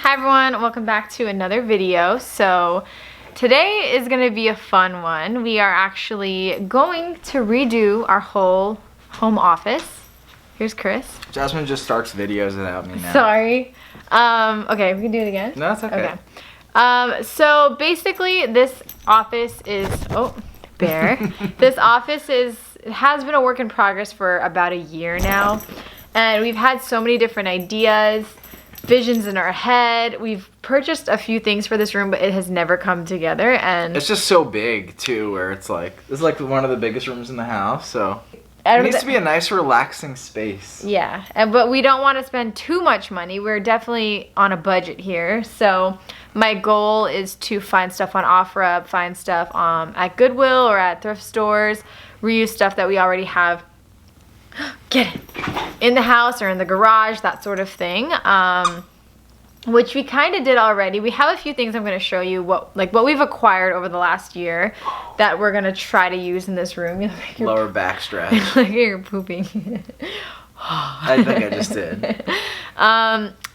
Hi everyone, welcome back to another video. So today is going to be a fun one. We are actually going to redo our whole home office. Here's Chris. Jasmine just starts videos without me now. Sorry. Okay, we can do it again. No, it's okay. So basically this office is, this office has been a work in progress for about a year now. And we've had so many different ideas, visions in our head. We've purchased a few things for this room, but it has never come together. And it's just so big too, where it's like one of the biggest rooms in the house, so it needs to be a nice relaxing space. Yeah, but we don't want to spend too much money. We're definitely on a budget here. So my goal is to find stuff on OfferUp, find stuff at Goodwill or at thrift stores, reuse stuff that we already have in the house or in the garage, that sort of thing, which we kind of did already. We have a few things I'm going to show you what we've acquired over the last year that we're going to try to use in this room. Lower back stretch. Like you're pooping. I think I just did.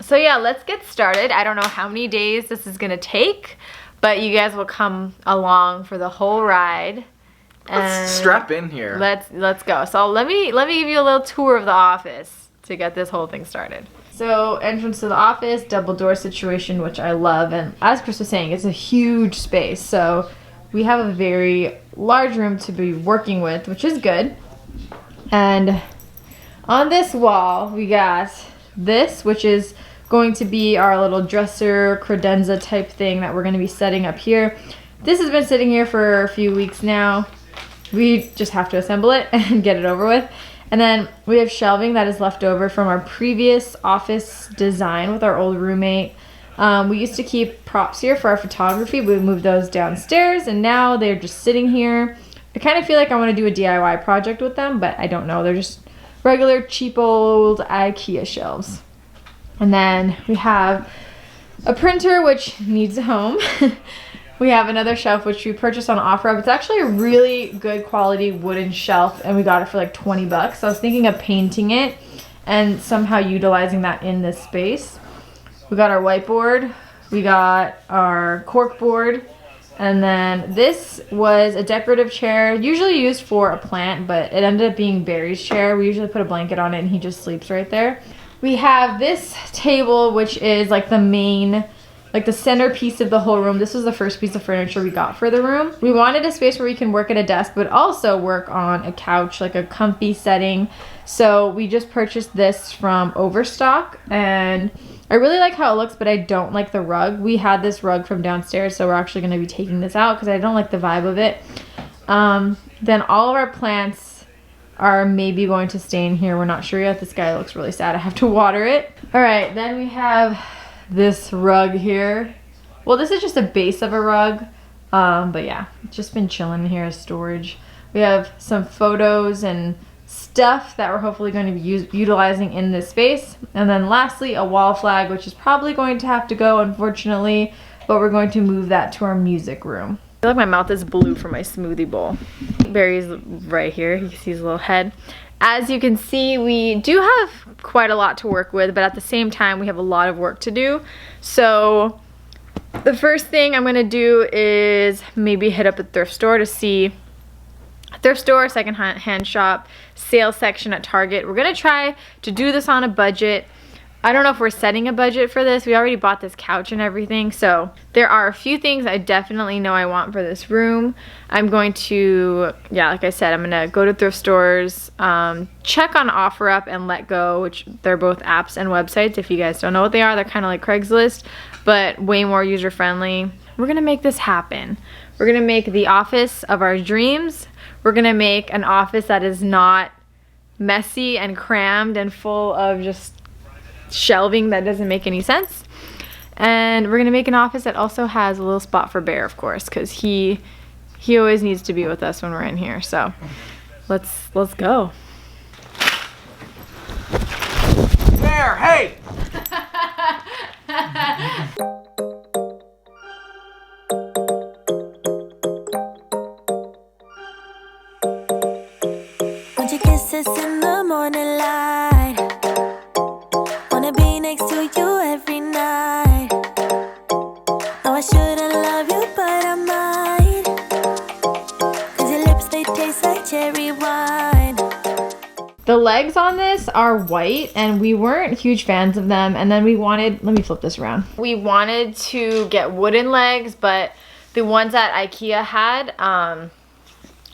So yeah, let's get started. I don't know how many days this is going to take, but you guys will come along for the whole ride. Let's strap in here. Let's go. So let me give you a little tour of the office to get this whole thing started. So entrance to the office, double door situation, which I love, and as Chris was saying, it's a huge space. So we have a very large room to be working with, which is good. And on this wall, we got this, which is going to be our little dresser credenza type thing that we're going to be setting up here. This has been sitting here for a few weeks now. We just have to assemble it and get it over with. And then we have shelving that is left over from our previous office design with our old roommate. We used to keep props here for our photography. We moved those downstairs and now they're just sitting here. I kind of feel like I want to do a DIY project with them, but I don't know. They're just regular cheap old IKEA shelves. And then we have a printer which needs a home. We have another shelf which we purchased on OfferUp. It's actually a really good quality wooden shelf and we got it for like 20 bucks. So I was thinking of painting it and somehow utilizing that in this space. We got our whiteboard, we got our cork board, and then this was a decorative chair, usually used for a plant, but it ended up being Barry's chair. We usually put a blanket on it and he just sleeps right there. We have this table which is like the main, like the centerpiece of the whole room. This was the first piece of furniture we got for the room. We wanted a space where we can work at a desk, but also work on a couch, like a comfy setting. So we just purchased this from Overstock, and I really like how it looks, but I don't like the rug. We had this rug from downstairs, so we're actually gonna be taking this out because I don't like the vibe of it. Then all of our plants are maybe going to stay in here. We're not sure yet. This guy looks really sad. I have to water it. All right, then we have this rug here. Well, this is just a base of a rug, but yeah, it's just been chilling here as storage. We have some photos and stuff that we're hopefully going to be utilizing in this space. And then lastly, a wall flag, which is probably going to have to go, unfortunately, but we're going to move that to our music room. I feel like my mouth is blue for my smoothie bowl. Barry's right here. You can see his little head. As you can see, we do have quite a lot to work with, but at the same time, we have a lot of work to do. So the first thing I'm gonna do is maybe hit up a thrift store to see thrift store, second-hand shop, sales section at Target. We're gonna try to do this on a budget. I don't know if we're setting a budget for this. We already bought this couch and everything, so there are a few things I definitely know I want for this room. I'm going to, yeah, like I said, I'm gonna go to thrift stores, check on OfferUp and Let Go, which they're both apps and websites. If you guys don't know what they are, they're kind of like Craigslist, but way more user-friendly. We're gonna make this happen. We're gonna make the office of our dreams. We're gonna make an office that is not messy and crammed and full of just shelving that doesn't make any sense. And we're gonna make an office that also has a little spot for Bear, of course, because he always needs to be with us when we're in here. So let's go. Bear, hey! Want your kisses in the morning light, wanna be next to you every night. legs on this are white and we weren't huge fans of them, and then we wanted, let me flip this around. We wanted to get wooden legs, but the ones that IKEA had,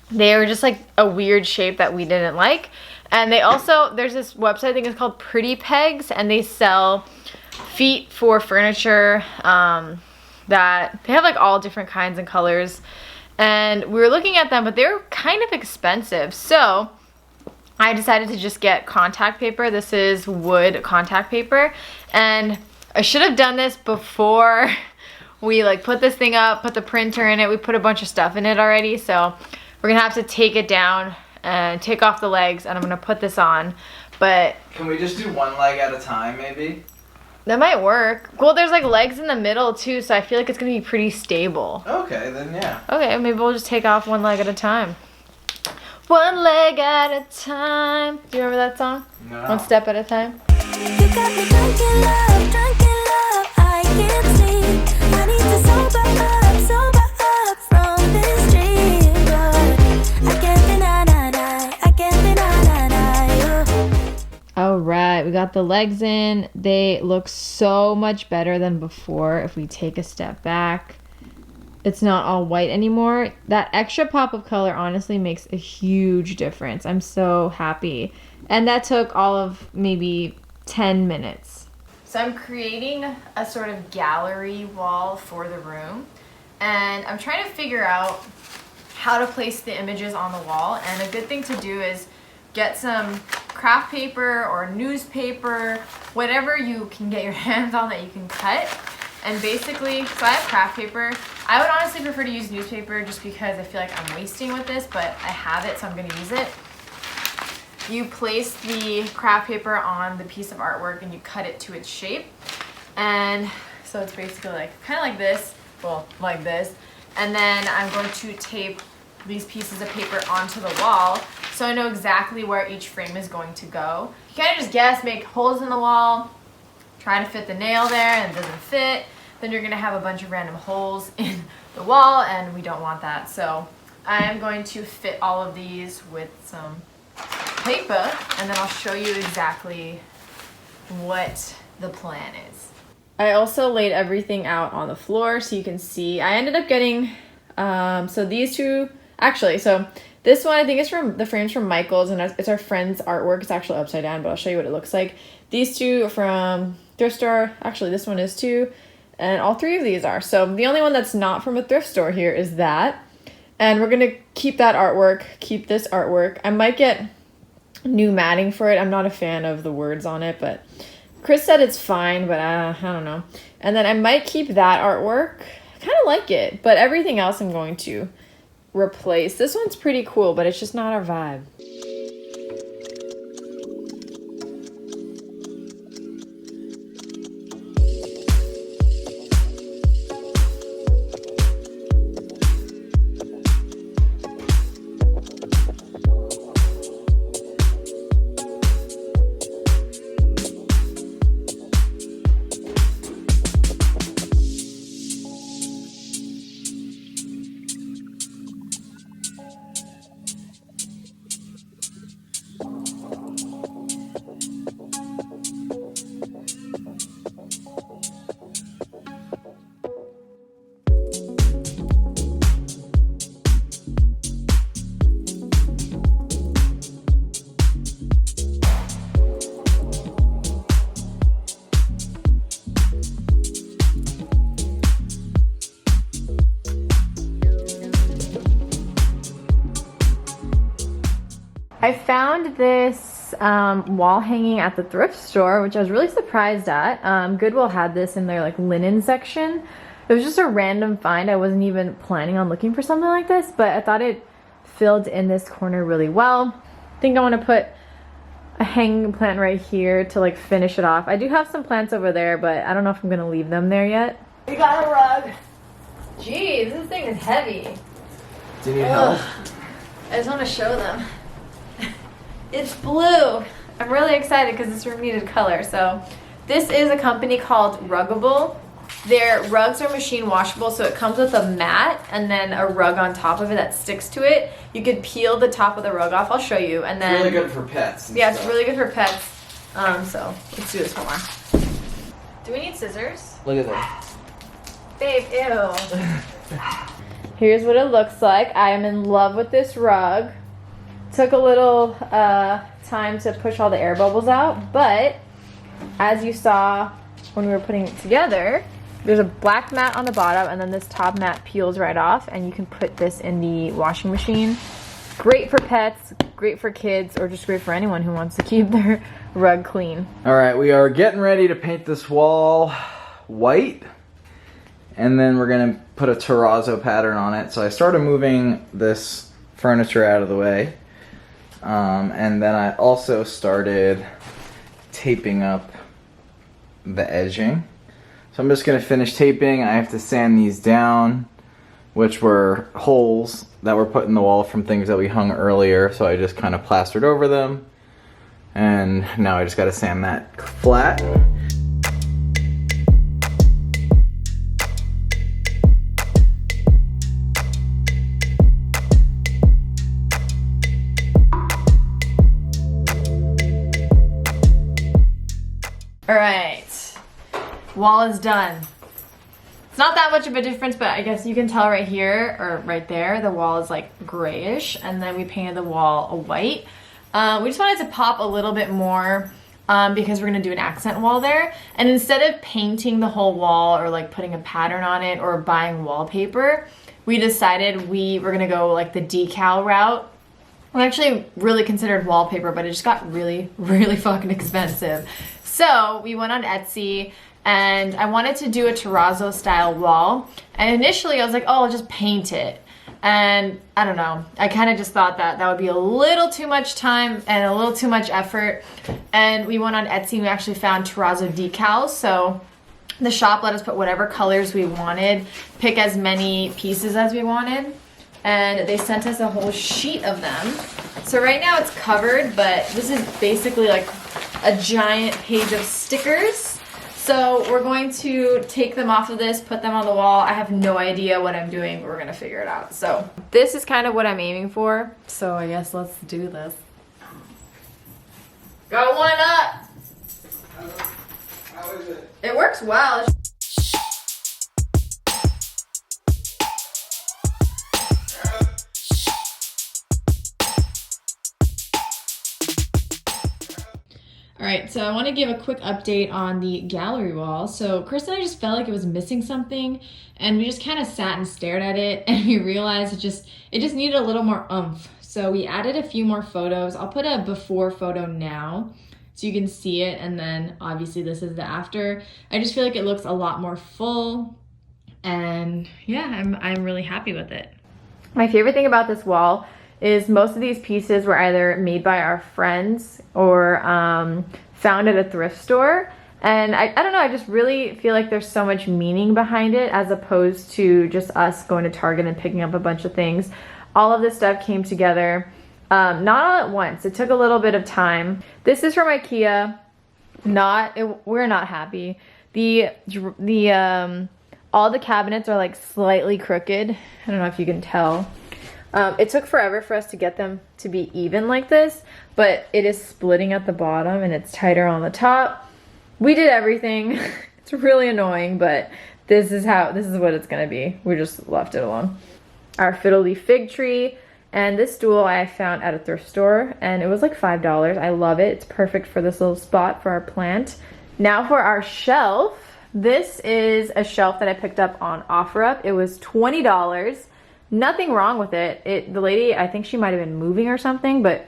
they were just like a weird shape that we didn't like. And they also, there's this website, I think it's called Pretty Pegs, and they sell feet for furniture that they have like all different kinds and colors. And we were looking at them, but they were kind of expensive. So I decided to just get contact paper. This is wood contact paper. And I should have done this before we like put this thing up, put the printer in it. We put a bunch of stuff in it already. So we're gonna have to take it down and take off the legs, and I'm gonna put this on. But can we just do one leg at a time maybe? That might work. Well, there's like legs in the middle too, so I feel like it's gonna be pretty stable. Okay, then yeah. Okay, maybe we'll just take off one leg at a time. One leg at a time. Do you remember that song? No. One step at a time. You got me drunk in love, I can't sleep. I need to sober up from this dream. But I can't deny. All right, we got the legs in. They look so much better than before if we take a step back. It's not all white anymore. That extra pop of color honestly makes a huge difference. I'm so happy. And that took all of maybe 10 minutes. So I'm creating a sort of gallery wall for the room. And I'm trying to figure out how to place the images on the wall. And a good thing to do is get some craft paper or newspaper, whatever you can get your hands on that you can cut. And basically, so I have craft paper. I would honestly prefer to use newspaper just because I feel like I'm wasting with this, but I have it, so I'm gonna use it. You place the craft paper on the piece of artwork and you cut it to its shape. And so it's basically like, kind of like this, well, like this. And then I'm going to tape these pieces of paper onto the wall so I know exactly where each frame is going to go. You kind of just guess, make holes in the wall, try to fit the nail there and it doesn't fit, then you're gonna have a bunch of random holes in the wall and we don't want that. So I am going to fit all of these with some paper and then I'll show you exactly what the plan is. I also laid everything out on the floor so you can see. I ended up getting, so these two, actually, so this one I think is from, the frame's from Michael's and it's our friend's artwork. It's actually upside down, but I'll show you what it looks like. These two are from thrift store. Actually, this one is too. And all three of these are. So the only one that's not from a thrift store here is that. And we're going to keep that artwork, keep this artwork. I might get new matting for it. I'm not a fan of the words on it, but Chris said it's fine, but I don't know. And then I might keep that artwork. I kind of like it, but everything else I'm going to replace. This one's pretty cool, but it's just not our vibe. I found this wall hanging at the thrift store, which I was really surprised at. Goodwill had this in their like linen section. It was just a random find. I wasn't even planning on looking for something like this, but I thought it filled in this corner really well. I think I want to put a hanging plant right here to like finish it off. I do have some plants over there, but I don't know if I'm gonna leave them there yet. We got a rug. Jeez, this thing is heavy. Do you need help? I just want to show them. It's blue. I'm really excited because this room needed color. So this is a company called Ruggable. Their rugs are machine washable, so it comes with a mat and then a rug on top of it that sticks to it. You could peel the top of the rug off. I'll show you. And then it's really good for pets. Yeah, it's really good for pets. So let's do this one more. Do we need scissors? Look at that. Babe, ew. Here's what it looks like. I am in love with this rug. Took a little time to push all the air bubbles out, but as you saw when we were putting it together, there's a black mat on the bottom and then this top mat peels right off and you can put this in the washing machine. Great for pets, great for kids, or just great for anyone who wants to keep their rug clean. All right, we are getting ready to paint this wall white, and then we're gonna put a terrazzo pattern on it. So I started moving this furniture out of the way, and then I also started taping up the edging. So I'm just gonna finish taping. I have to sand these down, which were holes that were put in the wall from things that we hung earlier. So I just kind of plastered over them. And now I just gotta sand that flat. All right, wall is done. It's not that much of a difference, but I guess you can tell right here, or right there, the wall is like grayish, and then we painted the wall a white. We just wanted to pop a little bit more because we're gonna do an accent wall there. And instead of painting the whole wall or like putting a pattern on it or buying wallpaper, we decided we were gonna go like the decal route. We actually really considered wallpaper, but it just got really, really fucking expensive. So we went on Etsy and I wanted to do a terrazzo style wall. And initially I was like, oh, I'll just paint it. And I don't know, I kind of just thought that that would be a little too much time and a little too much effort. And we went on Etsy and we actually found terrazzo decals. So the shop let us put whatever colors we wanted, pick as many pieces as we wanted. And they sent us a whole sheet of them. So right now it's covered, but this is basically like a giant page of stickers. So we're going to take them off of this, put them on the wall. I have no idea what I'm doing, but we're gonna figure it out. So this is kind of what I'm aiming for. So I guess let's do this. Got one up. How is it? It works well. Alright, so I want to give a quick update on the gallery wall. So Chris and I just felt like it was missing something, and we just kind of sat and stared at it, and we realized it just needed a little more oomph. So we added a few more photos. I'll put a before photo now so you can see it, and then obviously this is the after. I just feel like it looks a lot more full, and yeah, I'm really happy with it. My favorite thing about this wall is most of these pieces were either made by our friends or found at a thrift store. And I don't know, I just really feel like there's so much meaning behind it as opposed to just us going to Target and picking up a bunch of things. All of this stuff came together, not all at once. It took a little bit of time. This is from IKEA. We're not happy. All the cabinets are like slightly crooked. I don't know if you can tell. It took forever for us to get them to be even like this, but it is splitting at the bottom and it's tighter on the top. We did everything. It's really annoying, but this is what it's gonna be. We just left it alone. Our fiddle leaf fig tree, and this stool I found at a thrift store, and it was like $5. I love it. It's perfect for this little spot for our plant. Now for our shelf. This is a shelf that I picked up on OfferUp. It was $20. Nothing wrong with it. The lady, I think she might have been moving or something, but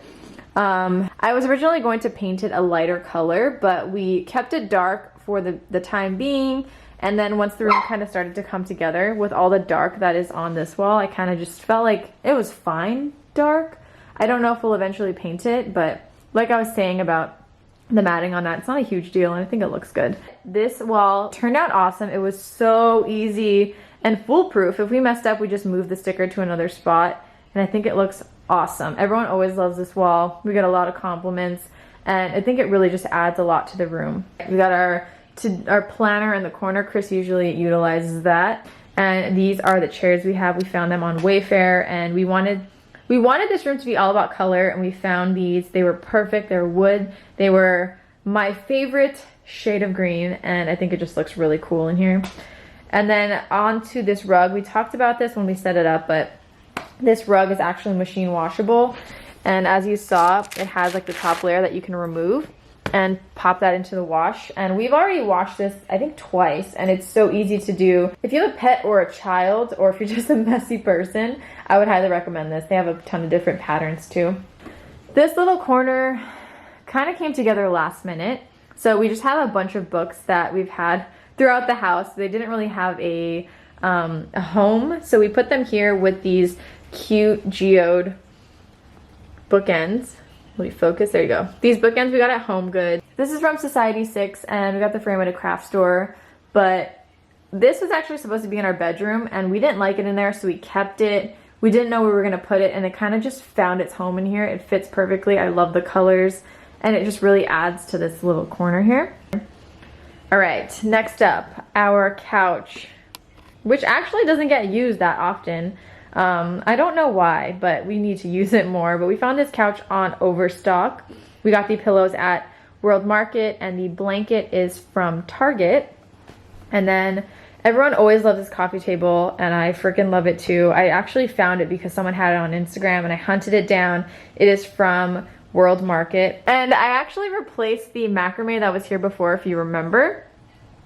I was originally going to paint it a lighter color, but we kept it dark for the time being. And then once the room kind of started to come together with all the dark that is on this wall, I kind of just felt like it was fine dark. I don't know if we'll eventually paint it, but like I was saying about the matting on that, it's not a huge deal and I think it looks good. This wall turned out awesome. It was so easy and foolproof. If we messed up, we just moved the sticker to another spot, and I think it looks awesome. Everyone always loves this wall. We get a lot of compliments, and I think it really just adds a lot to the room. We got our to our planner in the corner. Chris usually utilizes that. And these are the chairs we have. We found them on Wayfair, and we wanted this room to be all about color, and we found these. They were perfect. They were wood. They were my favorite shade of green, and I think it just looks really cool in here. And then onto this rug. We talked about this when we set it up, but this rug is actually machine washable. And as you saw, it has like the top layer that you can remove and pop that into the wash. And we've already washed this, I think, twice, and it's so easy to do. If you have a pet or a child, or if you're just a messy person, I would highly recommend this. They have a ton of different patterns too. This little corner kind of came together last minute. So we just have a bunch of books that we've had throughout the house. They didn't really have a home, so we put them here with these cute geode bookends. Will you focus? There you go. These bookends we got at Home Goods. This is from Society 6, and we got the frame at a craft store, but this was actually supposed to be in our bedroom, and we didn't like it in there, so we kept it. We didn't know where we were gonna put it, and it kind of just found its home in here. It fits perfectly. I love the colors, and it just really adds to this little corner here. All right, next up, our couch, which actually doesn't get used that often. I don't know why, but we need to use it more. But we found this couch on Overstock. We got the pillows at World Market, and the blanket is from Target. And then everyone always loves this coffee table, and I freaking love it too. I actually found it because someone had it on Instagram, and I hunted it down. It is from World Market, and I actually replaced the macrame that was here before, if you remember.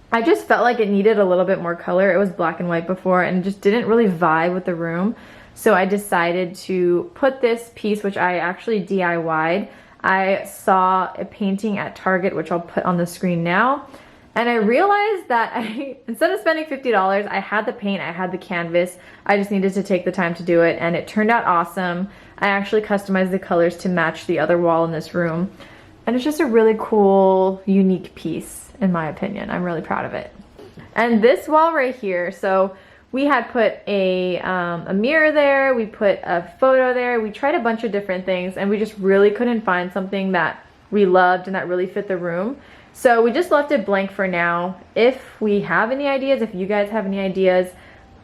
I just felt like it needed a little bit more color. It was black and white before, and just didn't really vibe with the room. So I decided to put this piece, which I actually DIY'd. I saw a painting at Target, which I'll put on the screen now. And I realized that instead of spending $50, I had the paint, I had the canvas. I just needed to take the time to do it, and it turned out awesome. I actually customized the colors to match the other wall in this room. And it's just a really cool, unique piece. In my opinion, I'm really proud of it. And this wall right here, so we had put a mirror there, we put a photo there, we tried a bunch of different things, and we just really couldn't find something that we loved and that really fit the room. So we just left it blank for now. If we have any ideas, if you guys have any ideas,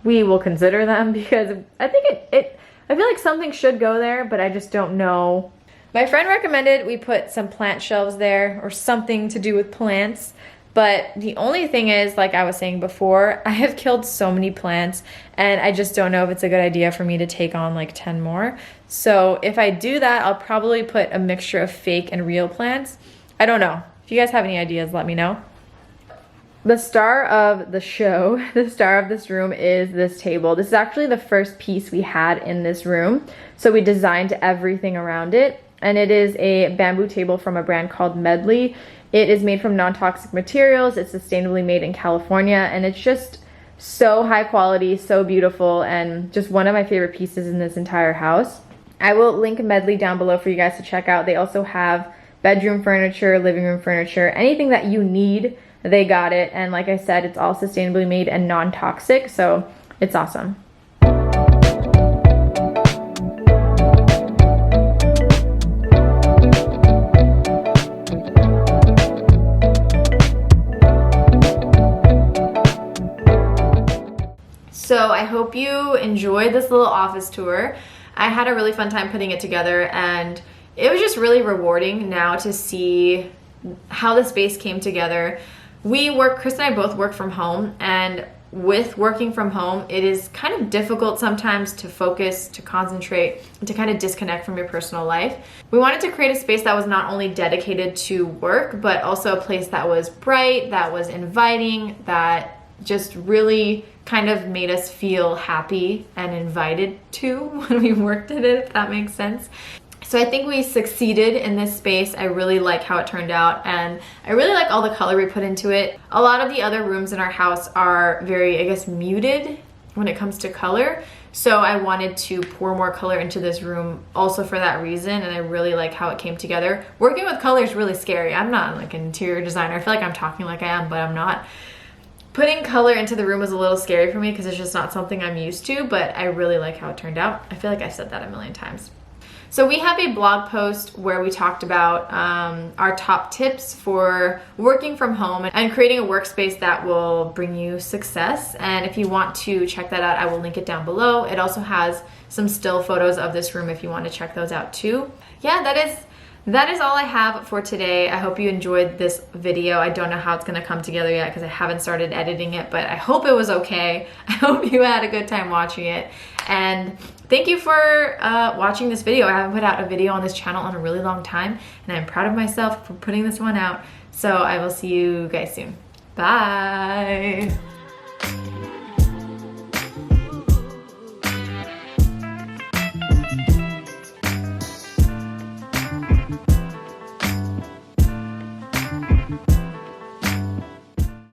we will consider them, because I think I feel like something should go there, but I just don't know. My friend recommended we put some plant shelves there, or something to do with plants. But the only thing is, like I was saying before, I have killed so many plants, and I just don't know if it's a good idea for me to take on like 10 more. So if I do that, I'll probably put a mixture of fake and real plants. I don't know. If you guys have any ideas, let me know. The star of the show, the star of this room, is this table. This is actually the first piece we had in this room. So we designed everything around it. And it is a bamboo table from a brand called Medley. It is made from non-toxic materials. It's sustainably made in California, and it's just so high quality, so beautiful, and just one of my favorite pieces in this entire house. I will link Medley down below for you guys to check out. They also have bedroom furniture, living room furniture, anything that you need, they got it. And like I said, it's all sustainably made and non-toxic, so it's awesome. So I hope you enjoyed this little office tour. I had a really fun time putting it together, and it was just really rewarding now to see how the space came together. Chris and I both work from home, and with working from home, it is kind of difficult sometimes to focus, to concentrate, and to kind of disconnect from your personal life. We wanted to create a space that was not only dedicated to work, but also a place that was bright, that was inviting, that just really kind of made us feel happy and invited to when we worked at it, if that makes sense. So I think we succeeded in this space. I really like how it turned out, and I really like all the color we put into it. A lot of the other rooms in our house are very, I guess, muted when it comes to color. So I wanted to pour more color into this room also for that reason, and I really like how it came together. Working with color is really scary. I'm not like an interior designer. I feel like I'm talking like I am, but I'm not. Putting color into the room was a little scary for me because it's just not something I'm used to, but I really like how it turned out. I feel like I've said that a million times. So we have a blog post where we talked about our top tips for working from home and creating a workspace that will bring you success. And if you want to check that out, I will link it down below. It also has some still photos of this room if you want to check those out too. Yeah, that is all I have for today. I hope you enjoyed this video. I don't know how it's gonna come together yet because I haven't started editing it, but I hope it was okay. I hope you had a good time watching it. And thank you for watching this video. I haven't put out a video on this channel in a really long time, and I'm proud of myself for putting this one out. So I will see you guys soon. Bye.